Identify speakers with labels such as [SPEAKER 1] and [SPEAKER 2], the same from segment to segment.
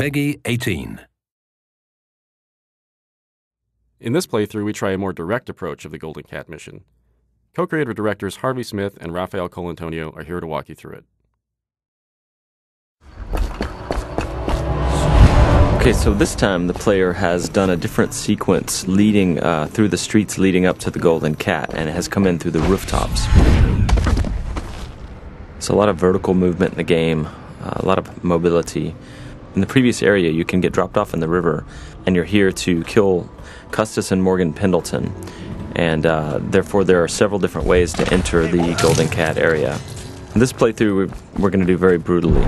[SPEAKER 1] Peggy 18.
[SPEAKER 2] In this playthrough, we try a more direct approach of the Golden Cat mission. Co-creator directors Harvey Smith and Raphael Colantonio are here to walk you through it.
[SPEAKER 3] Okay, so this time the player has done a different sequence leading through the streets leading up to the Golden Cat, and it has come in through the rooftops. There's a lot of vertical movement in the game, a lot of mobility. In the previous area, you can get dropped off in the river, and you're here to kill Custis and Morgan Pendleton, and therefore there are several different ways to enter the Golden Cat area. In this playthrough, we're going to do very brutally.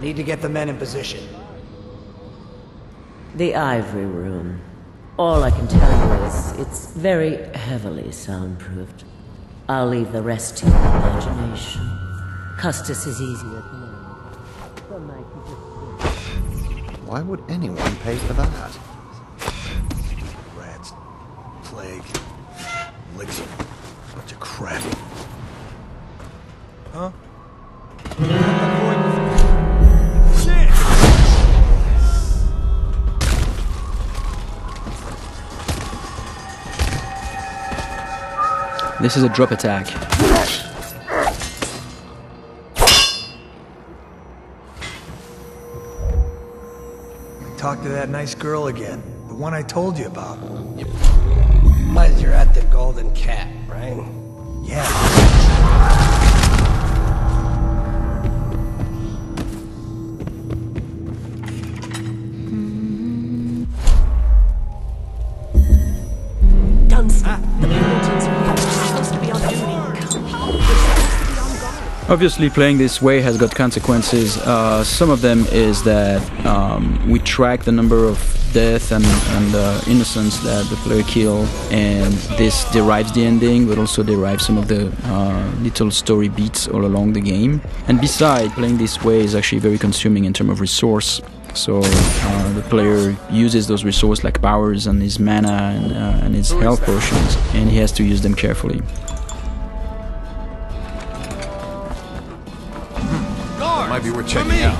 [SPEAKER 4] Need to get the men in position.
[SPEAKER 5] The Ivory Room. All I can tell you is it's very heavily soundproofed. I'll leave the rest to your imagination. Custis is easier to learn. Some night you just...
[SPEAKER 6] Why would anyone pay for that?
[SPEAKER 7] Rats, plague, elixir, bunch of crap. Huh?
[SPEAKER 8] This is a drop attack.
[SPEAKER 7] Talk to that nice girl again. The one I told you about.
[SPEAKER 4] But you're at the Golden Cat, right?
[SPEAKER 7] Yeah.
[SPEAKER 8] Obviously, playing this way has got consequences. Some of them is that we track the number of death and innocents that the player kill, and this derives the ending, but also derives some of the little story beats all along the game. And besides, playing this way is actually very consuming in terms of resource. So the player uses those resources like powers and his mana and his health potions, and he has to use them carefully.
[SPEAKER 7] Might be worth checking out.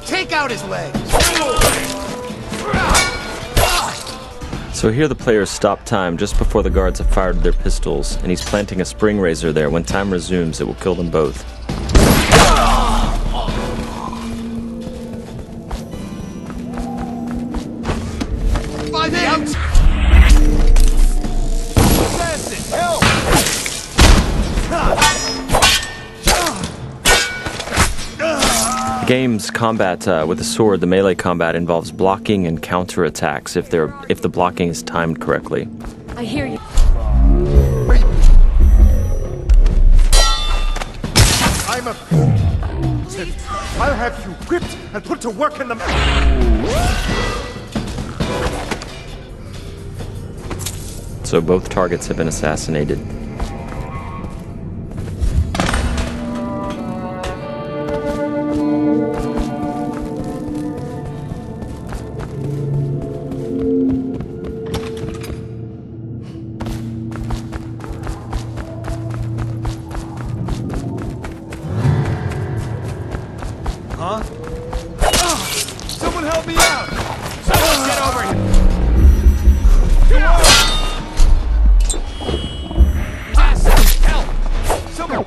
[SPEAKER 4] Take out his legs!
[SPEAKER 3] So here the players stop time just before the guards have fired their pistols, and he's planting a spring razor there. When time resumes, it will kill them both.
[SPEAKER 4] Find me out!
[SPEAKER 3] The game's combat with the sword, the melee combat, involves blocking and counter-attacks if the blocking is timed correctly.
[SPEAKER 9] I hear you.
[SPEAKER 7] I'm a fool. I'll have you whipped and put to work in the...
[SPEAKER 3] So both targets have been assassinated.
[SPEAKER 7] Huh? Someone help me out! Someone get over here! Help! Someone...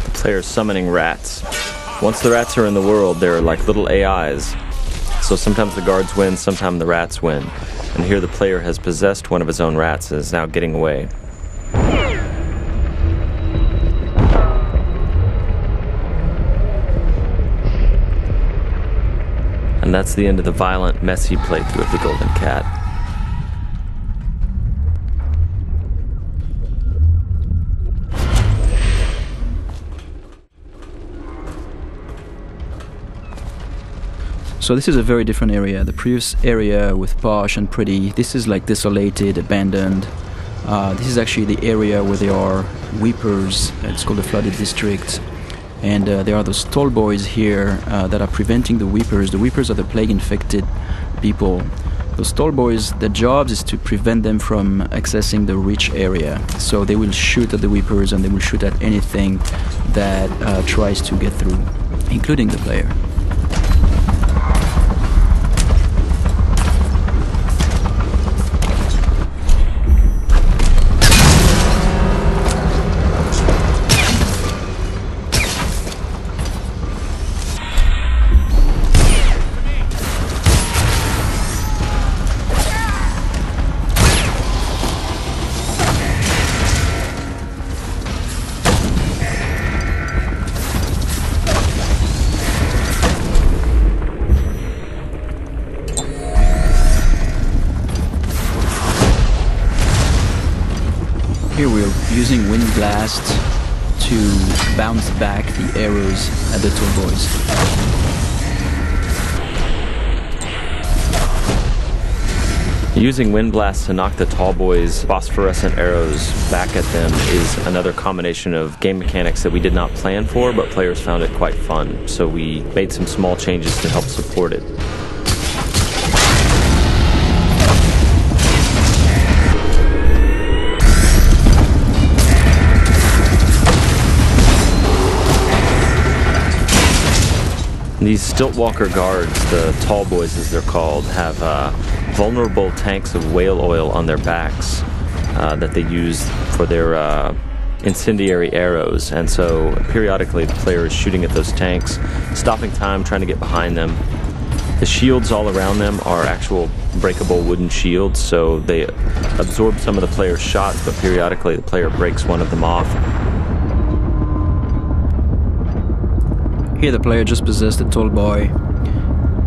[SPEAKER 3] The player's summoning rats. Once the rats are in the world, they're like little AIs. So sometimes the guards win, sometimes the rats win. And here the player has possessed one of his own rats and is now getting away. And that's the end of the violent, messy playthrough of the Golden Cat.
[SPEAKER 8] So this is a very different area. The previous area with posh and pretty, this is like desolated, abandoned. This is actually the area where there are weepers. It's called the flooded district. And there are those tall boys here that are preventing the weepers. The weepers are the plague-infected people. Those tall boys, their jobs is to prevent them from accessing the rich area. So they will shoot at the weepers and they will shoot at anything that tries to get through, including the player. Here we're using Wind Blast to bounce back the arrows at the tall boys.
[SPEAKER 3] Using Wind Blast to knock the tall boys' phosphorescent arrows back at them is another combination of game mechanics that we did not plan for, but players found it quite fun. So we made some small changes to help support it. These Stiltwalker guards, the tall boys as they're called, have vulnerable tanks of whale oil on their backs that they use for their incendiary arrows. And so periodically the player is shooting at those tanks, stopping time, trying to get behind them. The shields all around them are actual breakable wooden shields, so they absorb some of the player's shots, but periodically the player breaks one of them off.
[SPEAKER 8] Here the player just possessed a tall boy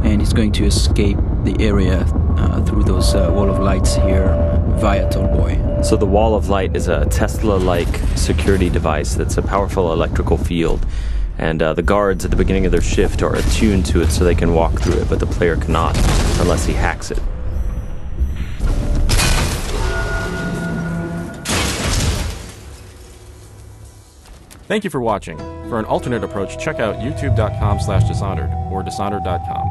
[SPEAKER 8] and he's going to escape the area through those wall of lights here via tall boy.
[SPEAKER 3] So the wall of light is a Tesla-like security device that's a powerful electrical field, and the guards at the beginning of their shift are attuned to it so they can walk through it, but the player cannot unless he hacks it.
[SPEAKER 2] Thank you for watching. For an alternate approach, check out youtube.com/Dishonored or Dishonored.com.